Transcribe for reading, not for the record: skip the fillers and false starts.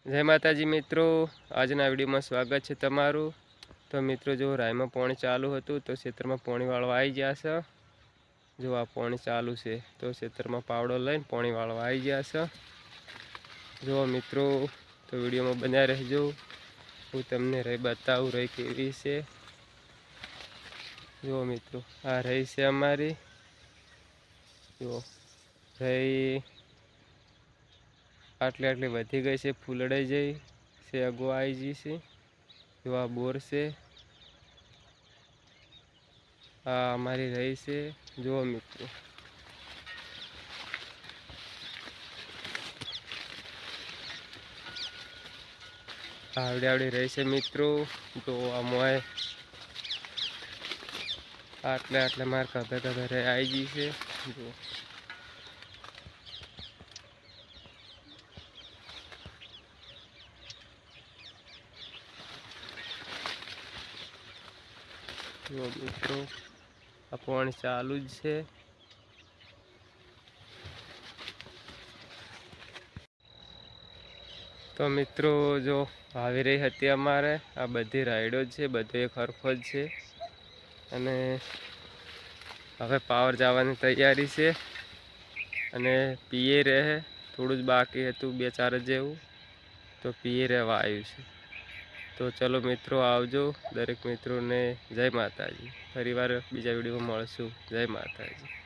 જય માતાજી મિત્રો, આજના વિડીયોમાં સ્વાગત છે તમારું। તો મિત્રો જો રાયમાં પાણી ચાલુ હતું તો ખેતરમાં પાણી વાળવા આવી ગયા છે। જો આ પાણી ચાલુ છે તો ખેતરમાં પાવડો લઈને પાણી વાળવા આવી ગયા છે। જો મિત્રો તો વિડીયોમાં બન્યા રહેજો, હું તમને રહી બતાવું રહી કેવી છે। જો મિત્રો આ રહી છે અમારી, જો રહી આટલી વધી ગઈ છે, ફૂલડાઈ જઈ છે, અગો આવી ગઈ છે। જો આ બોર છે, આ અમારી રહી છે। જુઓ મિત્રો આવડી રહી છે મિત્રો। તો આ મોય આટલે માર કભે રહી આવી ગઈ છે। જો મિત્રો આ પાણી ચાલુ જ છે। તો મિત્રો જો આવી રહી હતી અમારે આ બધી રાઈડો છે, બધો એક હરખો જ છે। અને હવે પાવર જવાની તૈયારી છે અને પીએ રહે, થોડું જ બાકી હતું 2-4 જેવું, તો પીએ રહેવા આવ્યું છે। તો ચલો મિત્રો આવજો, દરેક મિત્રોને જય માતાજી। ફરીવાર બીજા વિડીયોમાં મળશું। જય માતાજી।